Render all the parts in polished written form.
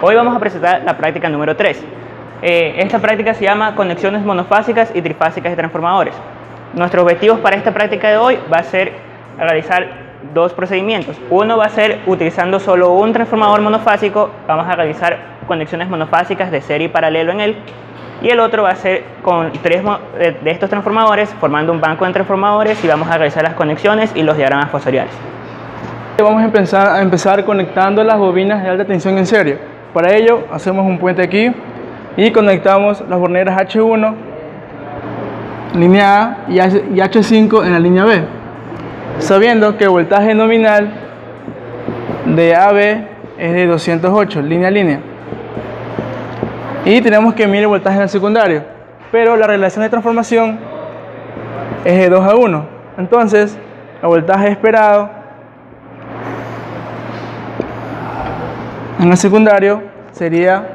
Hoy vamos a presentar la práctica número 3. Esta práctica se llama conexiones monofásicas y trifásicas de transformadores. Nuestros objetivos para esta práctica de hoy va a ser realizar dos procedimientos. Uno va a ser utilizando solo un transformador monofásico, vamos a realizar conexiones monofásicas de serie y paralelo en él. Y el otro va a ser con tres de estos transformadores, formando un banco de transformadores, y vamos a realizar las conexiones y los diagramas fosoriales. Vamos a empezar conectando las bobinas de alta tensión en serie. Para ello hacemos un puente aquí y conectamos las borneras H1, línea A, y H5 en la línea B, sabiendo que el voltaje nominal de AB es de 208, línea a línea. Y tenemos que medir el voltaje en el secundario, pero la relación de transformación es de 2 a 1. Entonces, el voltaje esperado en el secundario sería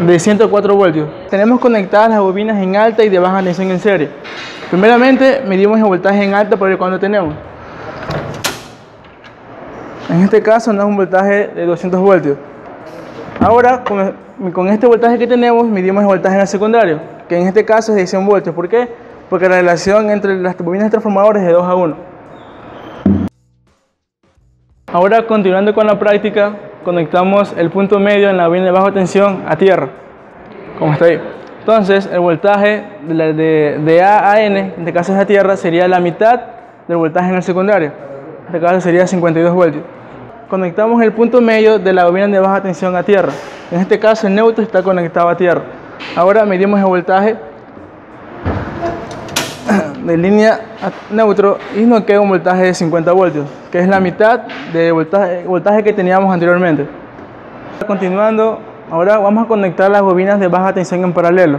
de 104 voltios. Tenemos conectadas las bobinas en alta y de baja tensión en serie. Primeramente, medimos el voltaje en alta para ver cuánto tenemos. En este caso no es un voltaje de 200 voltios. Ahora, con este voltaje que tenemos, medimos el voltaje en el secundario, que en este caso es de 100 voltios. ¿Por qué? Porque la relación entre las bobinas de transformadores es de 2 a 1. Ahora, continuando con la práctica, conectamos el punto medio en la bobina de baja tensión a tierra, como está ahí. Entonces, el voltaje de A a N, en este caso es a tierra, sería la mitad del voltaje en el secundario. En este caso sería 52 voltios. Conectamos el punto medio de la bobina de baja tensión a tierra. En este caso el neutro está conectado a tierra. Ahora medimos el voltaje de línea a neutro y nos queda un voltaje de 50 voltios, que es la mitad del voltaje que teníamos anteriormente. Continuando, ahora vamos a conectar las bobinas de baja tensión en paralelo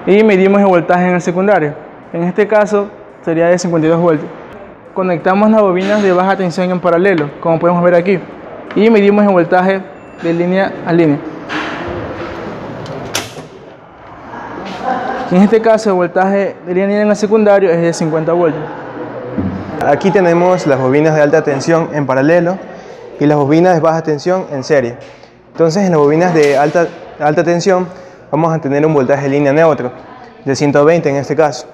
y medimos el voltaje en el secundario. En este caso sería de 52 voltios. Conectamos las bobinas de baja tensión en paralelo, como podemos ver aquí, y medimos el voltaje de línea a línea. En este caso el voltaje de línea a línea en el secundario es de 50 voltios. Aquí tenemos las bobinas de alta tensión en paralelo y las bobinas de baja tensión en serie. Entonces, en las bobinas de alta tensión vamos a tener un voltaje de línea neutro de 120 en este caso.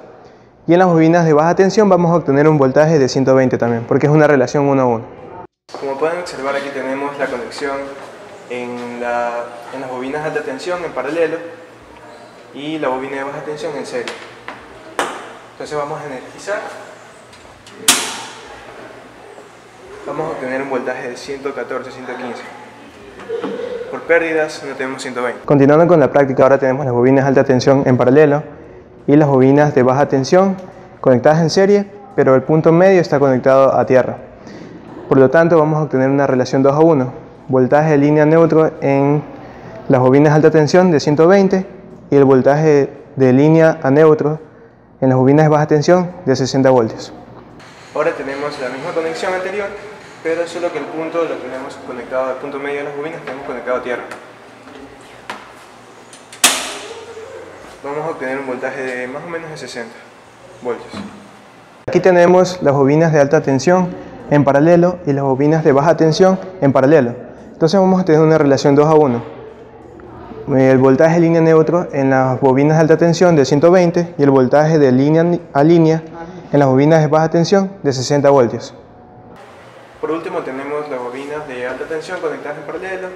Y en las bobinas de baja tensión vamos a obtener un voltaje de 120 también, porque es una relación 1 a 1. Como pueden observar, aquí tenemos la conexión en las bobinas de alta tensión en paralelo y la bobina de baja tensión en serie. Entonces vamos a energizar. Vamos a obtener un voltaje de 114, 115. Por pérdidas no tenemos 120. Continuando con la práctica, ahora tenemos las bobinas de alta tensión en paralelo y las bobinas de baja tensión conectadas en serie, pero el punto medio está conectado a tierra. Por lo tanto, vamos a obtener una relación 2 a 1. Voltaje de línea neutro en las bobinas de alta tensión de 120 y el voltaje de línea a neutro en las bobinas de baja tensión de 60 voltios. Ahora tenemos la misma conexión anterior, pero solo que el punto lo tenemos conectado al punto medio de las bobinas, tenemos conectado a tierra. Vamos a obtener un voltaje de más o menos de 60 voltios. Aquí tenemos las bobinas de alta tensión en paralelo y las bobinas de baja tensión en paralelo. Entonces vamos a tener una relación 2 a 1. El voltaje de línea neutro en las bobinas de alta tensión de 120 y el voltaje de línea a línea en las bobinas de baja tensión de 60 voltios. Por último tenemos las bobinas de alta tensión conectadas en paralelo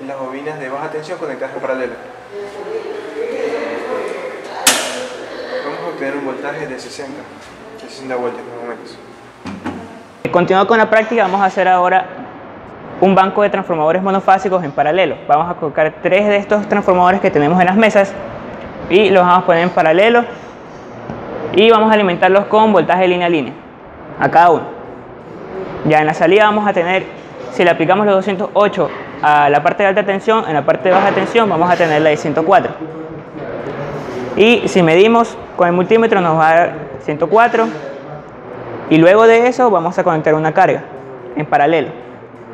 y las bobinas de baja tensión conectadas en paralelo. Vamos a obtener un voltaje de 60 voltios más o menos. Continuando con la práctica, vamos a hacer ahora un banco de transformadores monofásicos en paralelo. Vamos a colocar 3 de estos transformadores que tenemos en las mesas y los vamos a poner en paralelo y vamos a alimentarlos con voltaje de línea a línea a cada uno. Ya en la salida vamos a tener, si le aplicamos los 208 a la parte de alta tensión, en la parte de baja tensión vamos a tener la de 104. Y si medimos con el multímetro nos va a dar 104 y luego de eso vamos a conectar una carga en paralelo.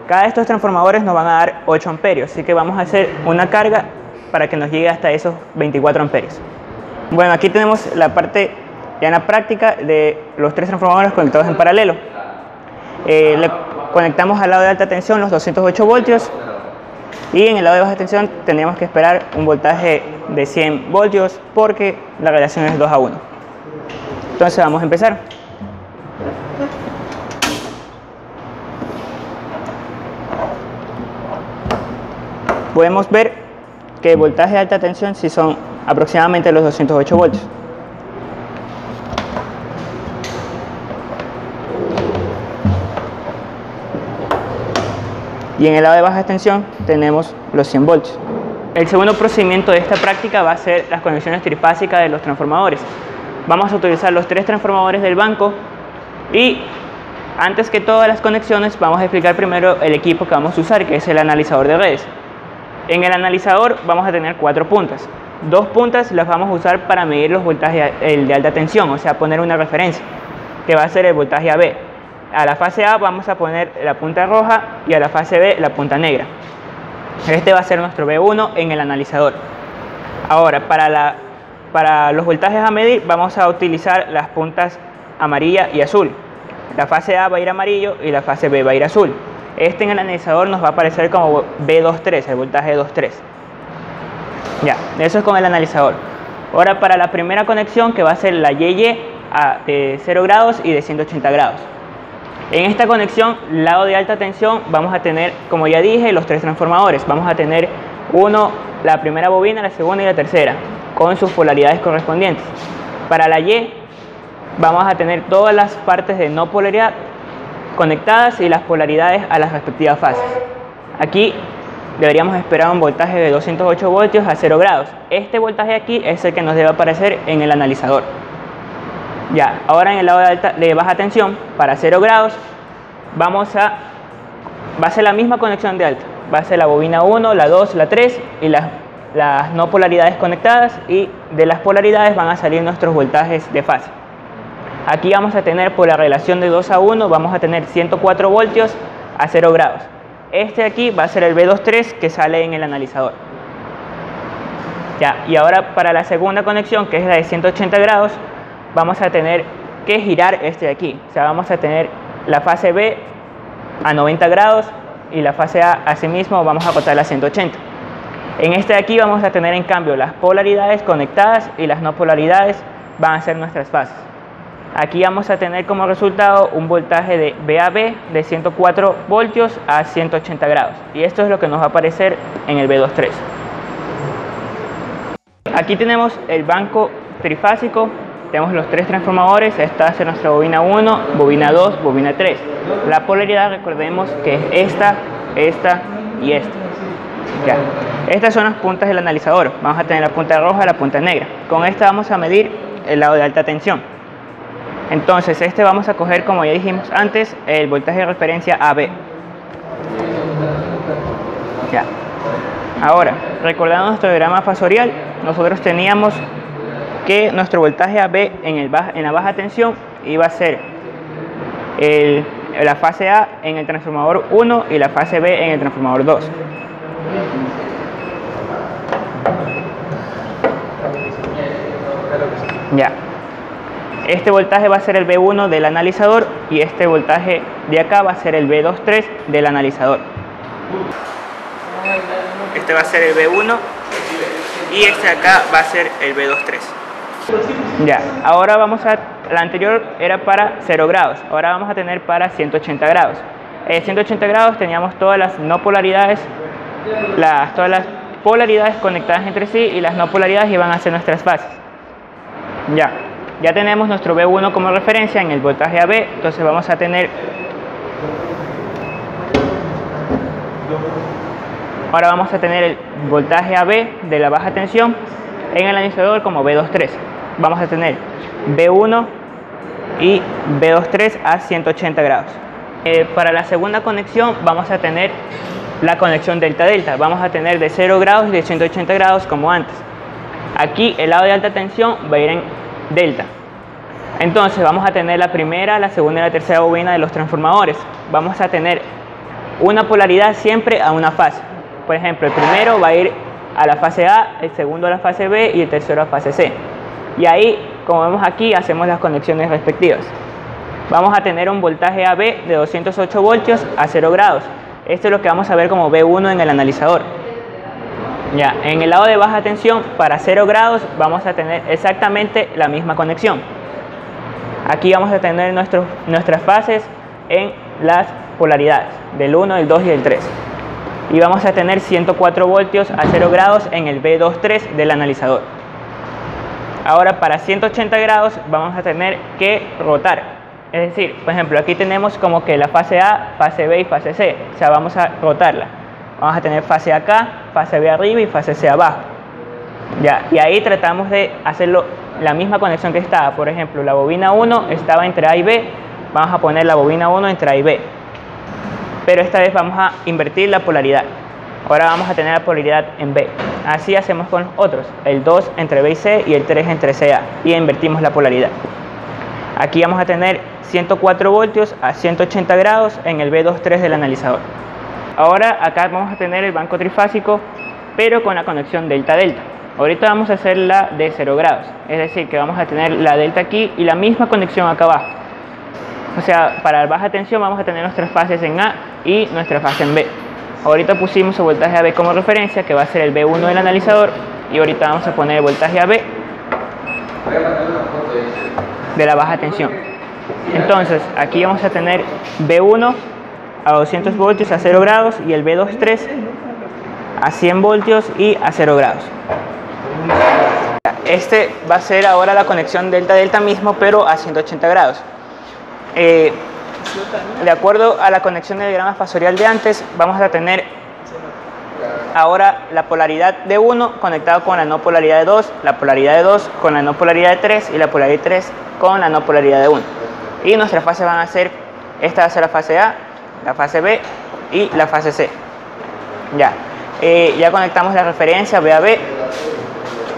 Cada de estos transformadores nos van a dar 8 amperios, así que vamos a hacer una carga para que nos llegue hasta esos 24 amperios. Bueno, aquí tenemos la parte ya en la práctica de los 3 transformadores conectados en paralelo. Le conectamos al lado de alta tensión los 208 voltios y en el lado de baja tensión tendríamos que esperar un voltaje de 100 voltios porque la relación es 2:1. Entonces vamos a empezar. Podemos ver que el voltaje de alta tensión sí son aproximadamente los 208 voltios. Y en el lado de baja tensión tenemos los 100 voltios. El segundo procedimiento de esta práctica va a ser las conexiones trifásicas de los transformadores. Vamos a utilizar los 3 transformadores del banco y antes que todas las conexiones vamos a explicar primero el equipo que vamos a usar, que es el analizador de redes. En el analizador vamos a tener 4 puntas. 2 puntas las vamos a usar para medir los voltajes de alta tensión, o sea, poner una referencia, que va a ser el voltaje AB. A la fase A vamos a poner la punta roja y a la fase B la punta negra. Este va a ser nuestro B1 en el analizador. Ahora, para los voltajes a medir vamos a utilizar las puntas amarilla y azul. La fase A va a ir amarillo y la fase B va a ir azul. Este en el analizador nos va a aparecer como B23, el voltaje 2.3. Ya, eso es con el analizador. Ahora para la primera conexión, que va a ser la YY de 0 grados y de 180 grados. En esta conexión, lado de alta tensión, vamos a tener, como ya dije, los 3 transformadores. Vamos a tener la primera bobina, la segunda y la tercera, con sus polaridades correspondientes. Para la Y, vamos a tener todas las partes de no polaridad conectadas y las polaridades a las respectivas fases. Aquí deberíamos esperar un voltaje de 208 voltios a 0 grados. Este voltaje aquí es el que nos debe aparecer en el analizador. Ya, ahora en el lado de baja tensión, para 0 grados, va a ser la misma conexión de alta. Va a ser la bobina 1, la 2, la 3 y las no polaridades conectadas, y de las polaridades van a salir nuestros voltajes de fase. Aquí vamos a tener, por la relación de 2:1, vamos a tener 104 voltios a 0 grados. Este de aquí va a ser el B23 que sale en el analizador. Ya, y ahora para la segunda conexión, que es la de 180 grados, vamos a tener que girar este de aquí. O sea, vamos a tener la fase B a 90 grados y la fase A asimismo vamos a cortarla a 180. En este de aquí vamos a tener en cambio las polaridades conectadas y las no polaridades van a ser nuestras fases. Aquí vamos a tener como resultado un voltaje de VAB de 104 voltios a 180 grados. Y esto es lo que nos va a aparecer en el B23. Aquí tenemos el banco trifásico. Tenemos los 3 transformadores. Esta va a ser nuestra bobina 1, bobina 2, bobina 3. La polaridad, recordemos que es esta y esta. Ya. Estas son las puntas del analizador. Vamos a tener la punta roja y la punta negra. Con esta vamos a medir el lado de alta tensión. Entonces, vamos a coger, como ya dijimos antes, el voltaje de referencia AB. Ya. Ahora, recordando nuestro diagrama fasorial, nosotros teníamos que nuestro voltaje AB en la baja tensión iba a ser la fase A en el transformador 1 y la fase B en el transformador 2. Ya. Este voltaje va a ser el B1 del analizador y este voltaje de acá va a ser el B23 del analizador. Este va a ser el B1 y este de acá va a ser el B23. Ya, ahora la anterior era para 0 grados, ahora vamos a tener para 180 grados. 180 grados teníamos todas las no polaridades, todas las polaridades conectadas entre sí, y las no polaridades iban a ser nuestras fases. Ya tenemos nuestro B1 como referencia en el voltaje AB, entonces vamos a tener... Ahora vamos a tener el voltaje AB de la baja tensión en el analizador como B23. Vamos a tener B1 y B23 a 180 grados. Para la segunda conexión vamos a tener la conexión delta-delta. Vamos a tener de 0 grados y de 180 grados como antes. Aquí el lado de alta tensión va a ir en delta. Entonces vamos a tener la primera, la segunda y la tercera bobina de los transformadores. Vamos a tener una polaridad siempre a una fase. Por ejemplo, el primero va a ir a la fase A, el segundo a la fase B y el tercero a la fase C. Y ahí como vemos aquí, hacemos las conexiones respectivas. Vamos a tener un voltaje AB de 208 voltios a 0 grados. Esto es lo que vamos a ver como B1 en el analizador. Ya, en el lado de baja tensión, para 0 grados, vamos a tener exactamente la misma conexión. Aquí vamos a tener nuestras fases en las polaridades, del 1, el 2 y el 3. Y vamos a tener 104 voltios a 0 grados en el B23 del analizador. Ahora, para 180 grados, vamos a tener que rotar. Es decir, por ejemplo, aquí tenemos como que la fase A, fase B y fase C. O sea, vamos a rotarla. Vamos a tener fase A acá, fase B arriba y fase C abajo. Ya, y ahí tratamos de hacerlo la misma conexión que estaba. Por ejemplo, la bobina 1 estaba entre A y B. Vamos a poner la bobina 1 entre A y B. Pero esta vez vamos a invertir la polaridad. Ahora vamos a tener la polaridad en B. Así hacemos con los otros. El 2 entre B y C y el 3 entre C y A. Y invertimos la polaridad. Aquí vamos a tener 104 voltios a 180 grados en el B23 del analizador. Ahora acá vamos a tener el banco trifásico, pero con la conexión delta-delta. Ahorita vamos a hacer la de 0 grados, es decir, que vamos a tener la delta aquí y la misma conexión acá abajo. O sea, para baja tensión vamos a tener nuestras fases en A y nuestra fase en B. Ahorita pusimos el voltaje AB como referencia, que va a ser el B1 del analizador, y ahorita vamos a poner el voltaje AB de la baja tensión. Entonces, aquí vamos a tener B1 a 200 voltios a 0 grados y el B23 a 100 voltios y a 0 grados. Este va a ser ahora la conexión delta-delta mismo, pero a 180 grados. De acuerdo a la conexión del diagrama fasorial de antes, vamos a tener ahora la polaridad de 1 conectado con la no polaridad de 2, la polaridad de 2 con la no polaridad de 3 y la polaridad de 3 con la no polaridad de 1. Y nuestras fases van a ser, esta va a ser la fase A, la fase B y la fase C. Ya conectamos la referencia B-AB,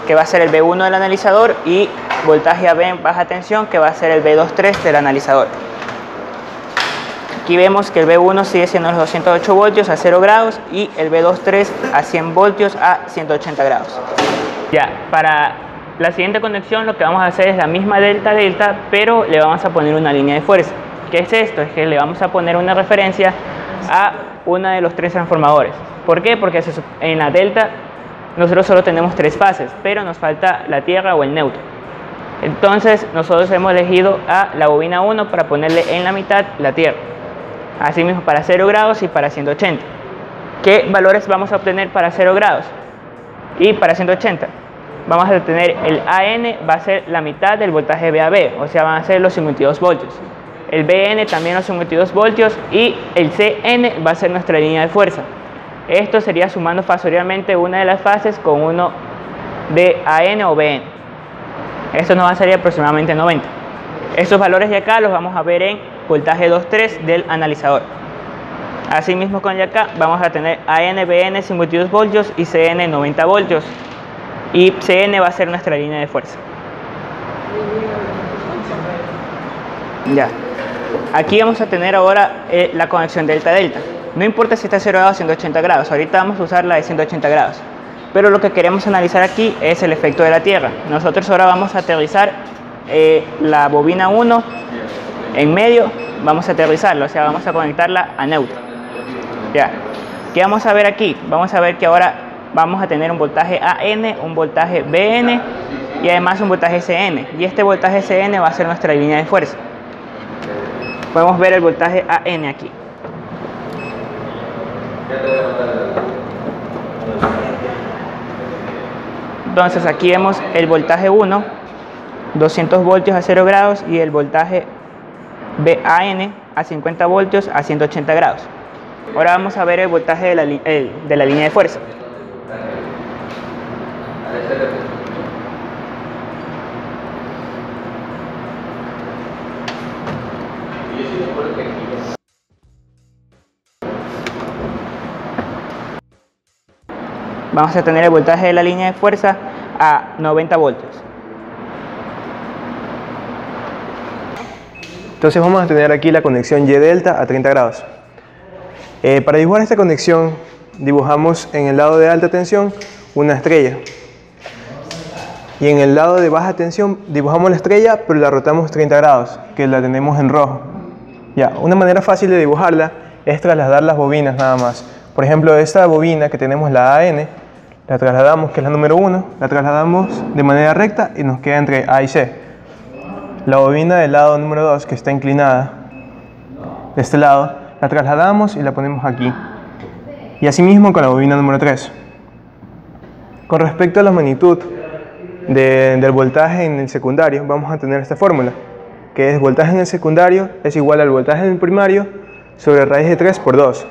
que va a ser el B1 del analizador, y voltaje AB en baja tensión, que va a ser el B23 del analizador. Aquí vemos que el B1 sigue siendo los 208 voltios a 0 grados y el B23 a 100 voltios a 180 grados. Ya, para la siguiente conexión lo que vamos a hacer es la misma delta-delta, pero le vamos a poner una línea de fuerza. ¿Qué es esto? Es que le vamos a poner una referencia a uno de los 3 transformadores. ¿Por qué? Porque en la delta nosotros solo tenemos 3 fases, pero nos falta la tierra o el neutro. Entonces nosotros hemos elegido a la bobina 1 para ponerle en la mitad la tierra. Asimismo para 0 grados y para 180. ¿Qué valores vamos a obtener para 0 grados y para 180? Vamos a tener el AN, va a ser la mitad del voltaje BAB, o sea, van a ser los 52 voltios. El BN también los 52 voltios y el CN va a ser nuestra línea de fuerza. Esto sería sumando fasorialmente una de las fases con uno de AN o BN. Esto nos va a salir aproximadamente 90. Estos valores de acá los vamos a ver en voltaje 2.3 del analizador. Asimismo con de acá vamos a tener AN, BN 52 voltios y CN 90 voltios. Y CN va a ser nuestra línea de fuerza. Ya. Aquí vamos a tener ahora la conexión delta-delta. No importa si está a 0 grados o 180 grados. Ahorita vamos a usar la de 180 grados. Pero lo que queremos analizar aquí es el efecto de la tierra. Nosotros ahora vamos a aterrizar la bobina 1 en medio. Vamos a aterrizarla, o sea, vamos a conectarla a neutro. Ya. ¿Qué vamos a ver aquí? Vamos a ver que ahora vamos a tener un voltaje AN, un voltaje BN y además un voltaje CN. Y este voltaje CN va a ser nuestra línea de fuerza. Podemos ver el voltaje AN aquí. Entonces aquí vemos el voltaje 1, 200 voltios a 0 grados y el voltaje BAN a 50 voltios a 180 grados. Ahora vamos a ver el voltaje de la línea de fuerza. Vamos a tener el voltaje de la línea de fuerza a 90 voltios. Entonces vamos a tener aquí la conexión Y delta a 30 grados. Para dibujar esta conexión dibujamos en el lado de alta tensión una estrella. Y en el lado de baja tensión dibujamos la estrella, pero la rotamos 30 grados, que la tenemos en rojo. Ya, una manera fácil de dibujarla es trasladar las bobinas nada más. Por ejemplo, esta bobina que tenemos, la AN, la trasladamos, que es la número 1, la trasladamos de manera recta y nos queda entre A y C. La bobina del lado número 2, que está inclinada de este lado, la trasladamos y la ponemos aquí. Y asimismo con la bobina número 3. Con respecto a la magnitud del voltaje en el secundario, vamos a tener esta fórmula, que es voltaje en el secundario es igual al voltaje en el primario sobre raíz de 3 por 2.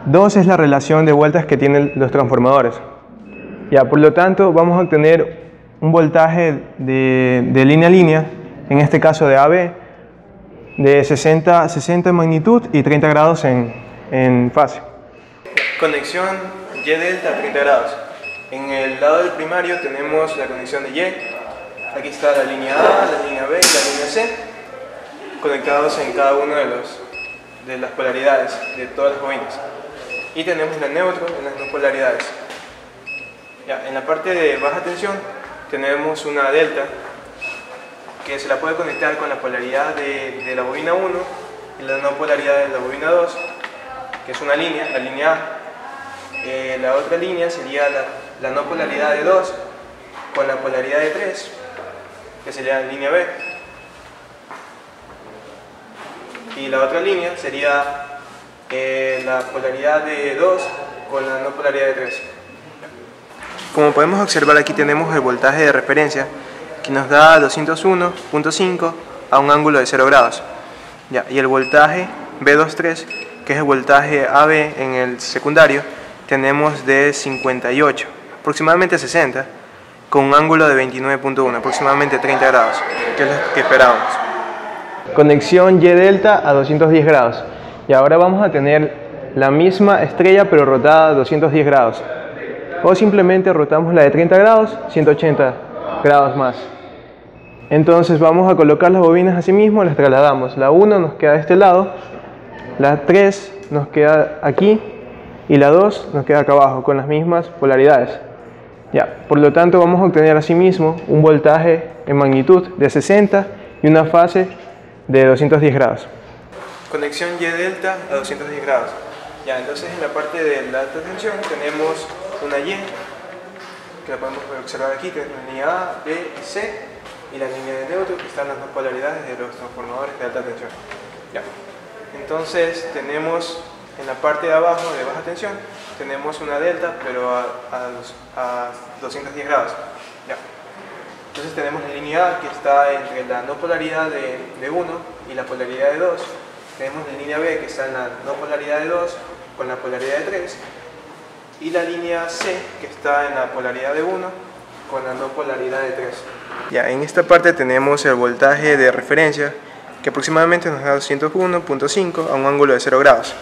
2 es la relación de vueltas que tienen los transformadores. Ya, por lo tanto, vamos a obtener un voltaje de línea a línea, en este caso de AB, de 60 en magnitud y 30 grados en fase. Conexión Y delta a 30 grados. En el lado del primario tenemos la conexión de Y. Aquí está la línea A, la línea B y la línea C, conectados en cada una de las polaridades de todas las bobinas. Y tenemos la neutro en las dos polaridades. Ya, en la parte de baja tensión tenemos una delta que se la puede conectar con la polaridad de la bobina 1 y la no polaridad de la bobina 2, que es una línea, la línea A. La otra línea sería la no polaridad de 2 con la polaridad de 3, que sería la línea B. Y la otra línea sería la polaridad de 2 con la no polaridad de 3. Como podemos observar, aquí tenemos el voltaje de referencia, que nos da 201.5 a un ángulo de 0 grados. Ya, y el voltaje B23, que es el voltaje AB en el secundario, tenemos de 58, aproximadamente 60, con un ángulo de 29.1, aproximadamente 30 grados, que es lo que esperábamos. Conexión Y delta a 210 grados. Y ahora vamos a tener la misma estrella pero rotada a 210 grados. O simplemente rotamos la de 30 grados, 180 grados más. Entonces vamos a colocar las bobinas así mismo, las trasladamos. La 1 nos queda de este lado, la 3 nos queda aquí y la 2 nos queda acá abajo con las mismas polaridades. Ya, por lo tanto vamos a obtener así mismo un voltaje en magnitud de 60 y una fase de 210 grados. Conexión Y delta a 210 grados. Ya, entonces en la parte de la alta tensión tenemos una Y, que la podemos observar aquí, que es la línea A, B y C, y la línea de neutro, que están las dos polaridades de los transformadores de alta tensión. Ya. Entonces tenemos en la parte de abajo de baja tensión, tenemos una delta, pero a 210 grados. Ya. Entonces tenemos la línea A, que está entre la no polaridad de 1 y la polaridad de 2. Tenemos la línea B, que está en la no polaridad de 2 con la polaridad de 3. Y la línea C, que está en la polaridad de 1 con la no polaridad de 3. Ya, en esta parte tenemos el voltaje de referencia, que aproximadamente nos da 201.5 a un ángulo de 0 grados.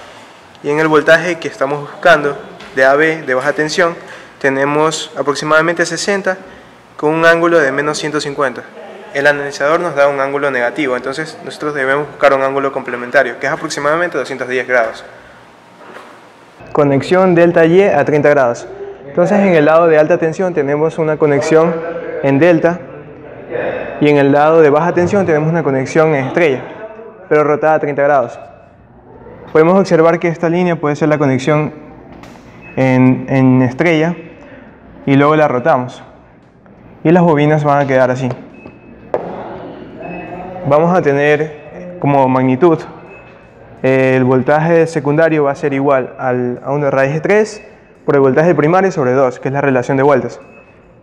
Y en el voltaje que estamos buscando, de AB, de baja tensión, tenemos aproximadamente 60 con un ángulo de menos 150. El analizador nos da un ángulo negativo, entonces nosotros debemos buscar un ángulo complementario, que es aproximadamente 210 grados. Conexión delta Y a 30 grados. Entonces en el lado de alta tensión tenemos una conexión en delta y en el lado de baja tensión tenemos una conexión en estrella, pero rotada a 30 grados. Podemos observar que esta línea puede ser la conexión en estrella y luego la rotamos y las bobinas van a quedar así. Vamos a tener como magnitud el voltaje secundario va a ser igual a una raíz de 3 por el voltaje primario sobre 2, que es la relación de vueltas.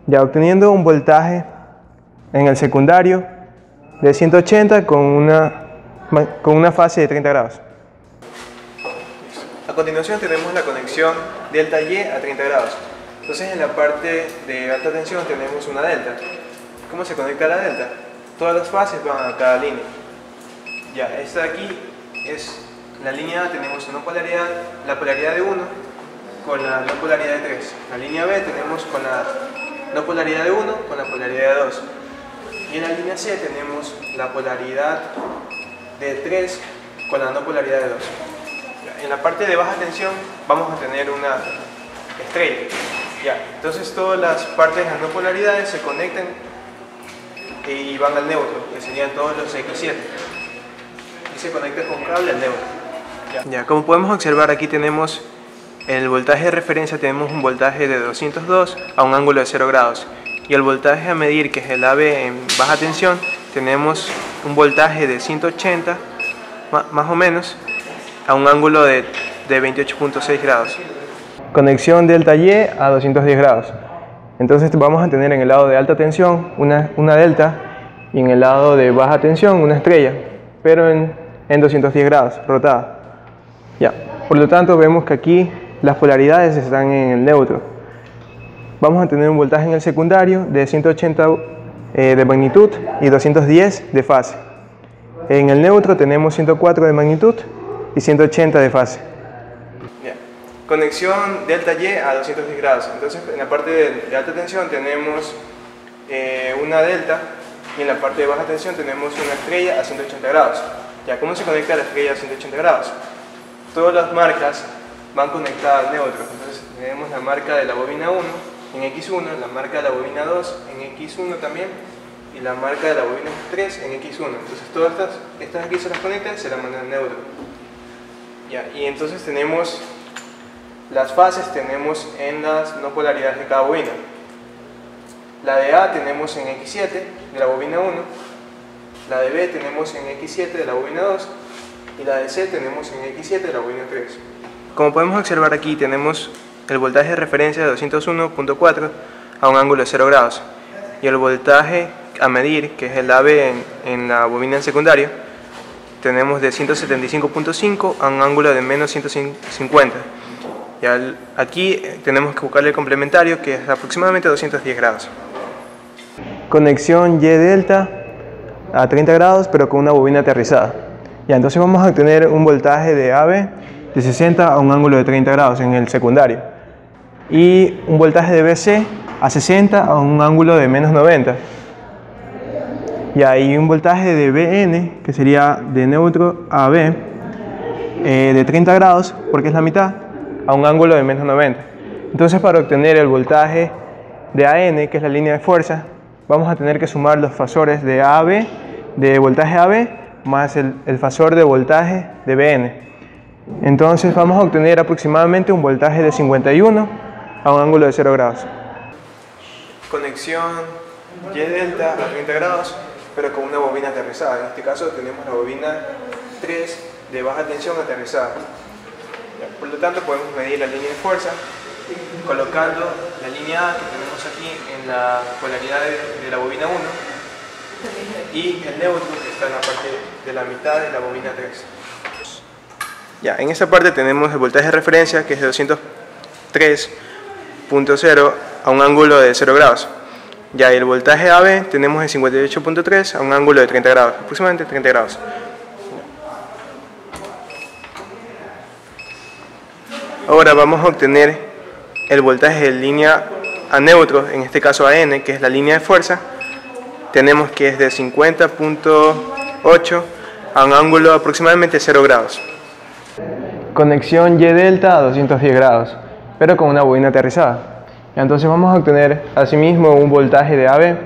Ya obteniendo un voltaje en el secundario de 180 con una fase de 30 grados. A continuación tenemos la conexión delta Y a 30 grados. Entonces en la parte de alta tensión tenemos una delta. ¿Cómo se conecta la delta? Todas las fases van a cada línea. Ya, esta de aquí es la línea A, tenemos una polaridad, la polaridad de 1 con la no polaridad de 3. La línea B tenemos con la no polaridad de 1 con la polaridad de 2. Y en la línea C tenemos la polaridad de 3 con la no polaridad de 2. En la parte de baja tensión vamos a tener una estrella. Ya, entonces todas las partes de las no polaridades se conectan y van al neutro, que serían todos los X7. Y se conecta con cable al neutro. Ya, como podemos observar, aquí tenemos el voltaje de referencia, tenemos un voltaje de 202 a un ángulo de 0 grados. Y el voltaje a medir, que es el AB en baja tensión, tenemos un voltaje de 180, más o menos, a un ángulo de 28.6 grados. Conexión delta Y a 210 grados. Entonces vamos a tener en el lado de alta tensión una delta y en el lado de baja tensión una estrella, pero en 210 grados, rotada. Ya. Por lo tanto vemos que aquí las polaridades están en el neutro. Vamos a tener un voltaje en el secundario de 180 de magnitud y 210 de fase. En el neutro tenemos 104 de magnitud y 180 de fase. Yeah. Conexión delta Y a 210 grados. Entonces en la parte de alta tensión tenemos una delta y en la parte de baja tensión tenemos una estrella a 180 grados. Ya, ¿cómo se conecta la estrella a 180 grados? Todas las marcas van conectadas al neutro. Entonces tenemos la marca de la bobina 1 en X1, la marca de la bobina 2 en X1 también, y la marca de la bobina 3 en X1. Entonces todas estas aquí se las conectan, se las mandan al neutro. Ya, y entonces tenemos las fases, tenemos en las no polaridades de cada bobina. La de A tenemos en X7 de la bobina 1, la de B tenemos en X7 de la bobina 2 y la de C tenemos en X7 de la bobina 3. Como podemos observar aquí, tenemos el voltaje de referencia de 201.4 a un ángulo de 0 grados y el voltaje a medir, que es el AB en la bobina en secundario, tenemos de 175.5 a un ángulo de menos 150. Y aquí tenemos que buscarle el complementario, que es aproximadamente 210 grados. Conexión Y delta a 30 grados, pero con una bobina aterrizada. Ya, entonces vamos a obtener un voltaje de AB de 60 a un ángulo de 30 grados en el secundario. Y un voltaje de BC a 60 a un ángulo de menos 90. Y hay un voltaje de BN, que sería de neutro a B, de 30 grados, porque es la mitad, a un ángulo de menos 90. Entonces, para obtener el voltaje de AN, que es la línea de fuerza, vamos a tener que sumar los fasores de AB, de voltaje AB, más el fasor de voltaje de BN. Entonces vamos a obtener aproximadamente un voltaje de 51 a un ángulo de 0 grados. Conexión Y delta a 30 grados, pero con una bobina aterrizada. En este caso tenemos la bobina 3 de baja tensión aterrizada. Por lo tanto podemos medir la línea de fuerza colocando la línea A que tenemos aquí en la polaridad de la bobina 1 y el neutro que está en la parte de la mitad de la bobina 3. Ya, en esta parte tenemos el voltaje de referencia, que es de 203.0 a un ángulo de 0 grados. Ya, y el voltaje AB tenemos de 58.3 a un ángulo de 30 grados, aproximadamente 30 grados. Ahora vamos a obtener el voltaje de línea a neutro, en este caso AN, que es la línea de fuerza. Tenemos que es de 50.8 a un ángulo de aproximadamente 0 grados. Conexión Y delta a 210 grados, pero con una bobina aterrizada. Entonces vamos a obtener asimismo un voltaje de AB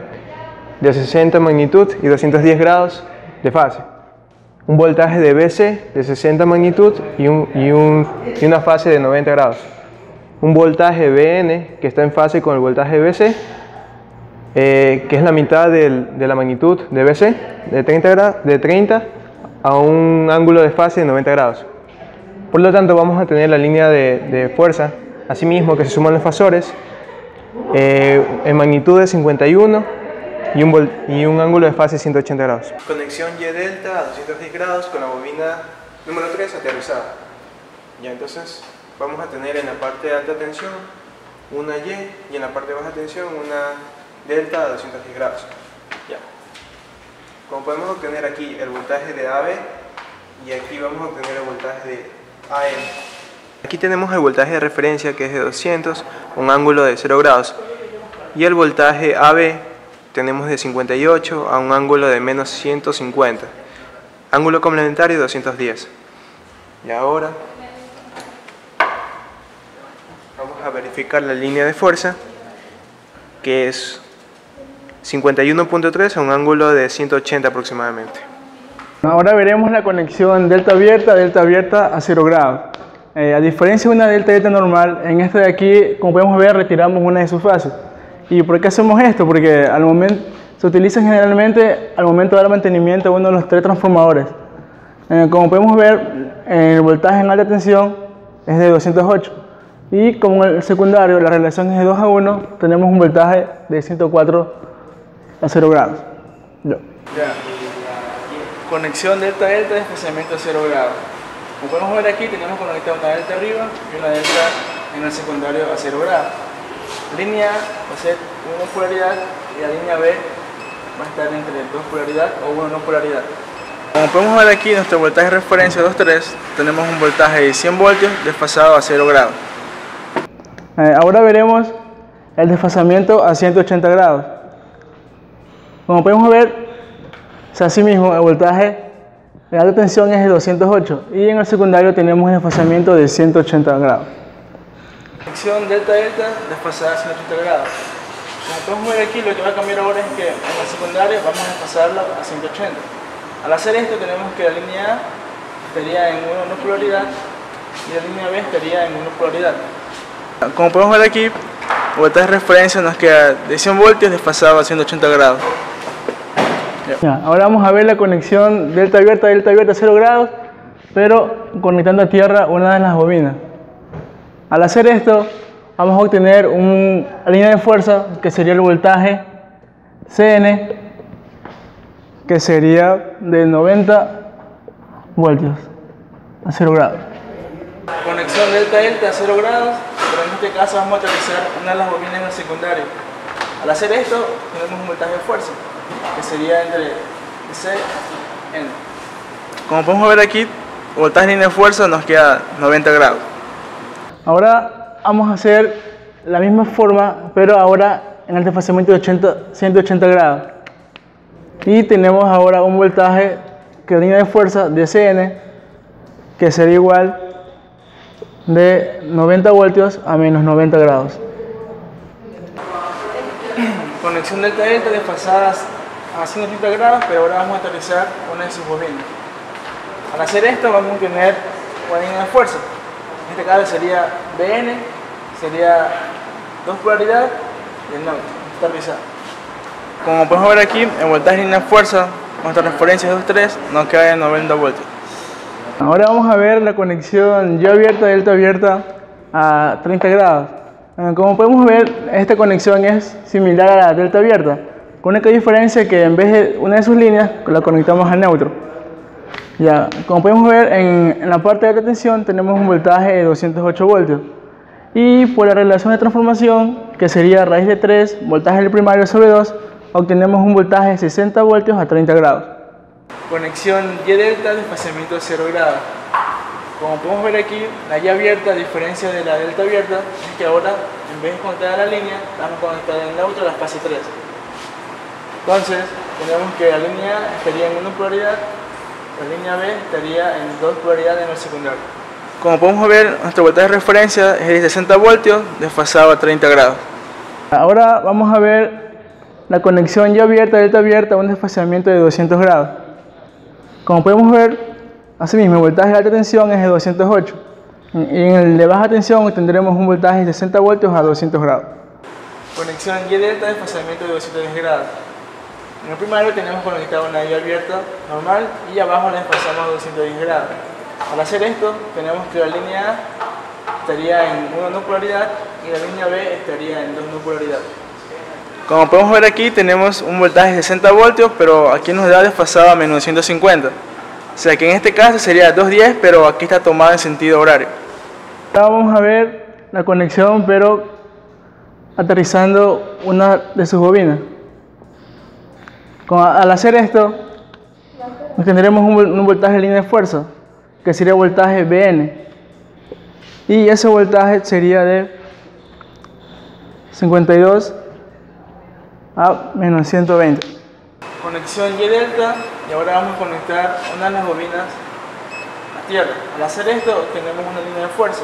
de 60 magnitud y 210 grados de fase. Un voltaje de BC de 60 magnitud y una fase de 90 grados. Un voltaje BN que está en fase con el voltaje BC, que es la mitad de la magnitud de BC, de 30 a un ángulo de fase de 90 grados. Por lo tanto vamos a tener la línea de fuerza, asimismo que se suman los fasores, en magnitud de 51 y un ángulo de fase de 180 grados. Conexión Y delta a 210 grados con la bobina número 3 aterrizada. Ya, entonces vamos a tener en la parte de alta tensión una Y y en la parte de baja tensión una delta a 210 grados. Ya. Como podemos obtener aquí el voltaje de AB y aquí vamos a obtener el voltaje de AM. Aquí tenemos el voltaje de referencia, que es de 200, un ángulo de 0 grados, y el voltaje AB tenemos de 58 a un ángulo de menos 150, ángulo complementario de 210. Y ahora vamos a verificar la línea de fuerza, que es 51.3 a un ángulo de 180 aproximadamente. Ahora veremos la conexión delta abierta a 0 grados. A diferencia de una delta abierta normal, en esta de aquí, como podemos ver, retiramos una de sus fases. ¿Y por qué hacemos esto? Porque al momento, se utiliza generalmente al momento de dar mantenimiento a uno de los 3 transformadores. Como podemos ver, el voltaje en alta tensión es de 208 y como en el secundario la relación es de 2 a 1, tenemos un voltaje de 104 a 0 grados. Ya. Conexión delta desplazamiento a 0 grados. Como podemos ver aquí, tenemos conectada una delta arriba y una delta en el secundario a 0 grados. Línea A va a ser una polaridad y la línea B va a estar entre 2 polaridad o 1 no polaridad. Como podemos ver aquí, nuestro voltaje de referencia 2.3, tenemos un voltaje de 100 voltios desfasado a 0 grados. Ahora veremos el desfasamiento a 180 grados. Como podemos ver, así mismo el voltaje de alta tensión es de 208 y en el secundario tenemos un desfasamiento de 180 grados. Conexión delta desfasada a 180 grados. Como podemos ver aquí, lo que va a cambiar ahora es que en el secundario vamos a desfasarlo a 180. Al hacer esto tenemos que la línea A estaría en 1 no polaridad y la línea B estaría en 1 polaridad. Como podemos ver aquí, el voltaje de referencia nos queda de 100 voltios desfasado a 180 grados. Ya, ahora vamos a ver la conexión delta abierta a 0 grados, pero conectando a tierra una de las bobinas. Al hacer esto, vamos a obtener una línea de fuerza que sería el voltaje CN, que sería de 90 voltios a 0 grados. Conexión delta a 0 grados, pero en este caso vamos a utilizar una de las bobinas en el secundario. Al hacer esto, tenemos un voltaje de fuerza, que sería entre C y N. Como podemos ver aquí, el voltaje de línea de fuerza nos queda 90 grados. Ahora vamos a hacer la misma forma, pero ahora en el desfasamiento de 180 grados. Y tenemos ahora un voltaje que la línea de fuerza de Cn, que sería igual de 90 voltios a menos 90 grados. Conexión delta desfasadas a 180 grados, pero ahora vamos a utilizar una de sus bobinas. Al hacer esto vamos a tener una línea de fuerza. En este caso sería Bn, sería 2 polaridad y el neutro, estabilizado. Como podemos ver aquí, el voltaje de línea de fuerza, nuestra referencia es 2.3, nos queda en 90 voltios. Ahora vamos a ver la conexión Y abierta, delta abierta a 30 grados. Como podemos ver, esta conexión es similar a la delta abierta, con la única diferencia que en vez de una de sus líneas la conectamos al neutro. Ya, como podemos ver, en la parte de alta tensión tenemos un voltaje de 208 voltios. Y por la relación de transformación, que sería raíz de 3, voltaje del primario sobre 2, obtenemos un voltaje de 60 voltios a 30 grados. Conexión Y delta, desfasamiento de 0 grados. Como podemos ver aquí, la Y abierta, a diferencia de la delta abierta, es que ahora, en vez de conectar a la línea, vamos a conectar en neutro a la fase 3. Entonces, tenemos que la línea A estaría en 1 polaridad, la línea B estaría en 2 polaridades en el secundario. Como podemos ver, nuestro voltaje de referencia es de 60 voltios, desfasado a 30 grados. Ahora vamos a ver la conexión Y abierta, delta abierta, a un desfasamiento de 200 grados. Como podemos ver, asimismo, el voltaje de alta tensión es de 208 y en el de baja tensión tendremos un voltaje de 60 voltios a 200 grados. Conexión Y delta, desfasamiento de 210 grados. En el primario tenemos conectado una Y abierta normal y abajo la desfasamos a 210 grados. Al hacer esto, tenemos que la línea A estaría en 1 no polaridad y la línea B estaría en 2 no polaridad. Como podemos ver aquí, tenemos un voltaje de 60 voltios, pero aquí nos da desfasado a menos 250. O sea que en este caso sería 210, pero aquí está tomado en sentido horario. Ahora vamos a ver la conexión, pero aterrizando una de sus bobinas. Al hacer esto, tendremos un voltaje de línea de fuerza, que sería voltaje Bn. Y ese voltaje sería de 52 a menos 120. Conexión Y delta, y ahora vamos a conectar una de las bobinas a tierra. Al hacer esto, tenemos una línea de fuerza.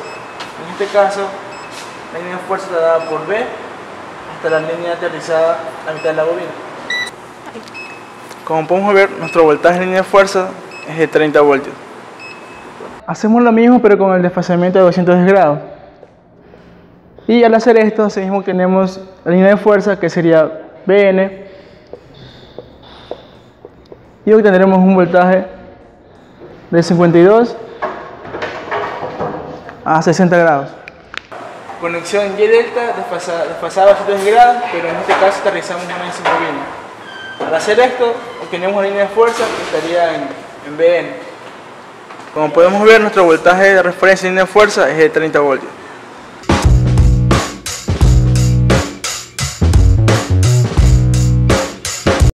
En este caso, la línea de fuerza está dada por B hasta la línea aterrizada a la mitad de la bobina. Como podemos ver, nuestro voltaje de línea de fuerza es de 30 voltios. Hacemos lo mismo pero con el desfasamiento de 210 grados. Y al hacer esto, asimismo tenemos la línea de fuerza que sería Bn y obtendremos un voltaje de 52 a 60 grados. Conexión Y delta desfasada a 210 grados, pero en este caso aterrizamos una en bobina. Al hacer esto, obtenemos una línea de fuerza que estaría en Bn. Como podemos ver, nuestro voltaje de referencia en línea de fuerza es de 30 voltios.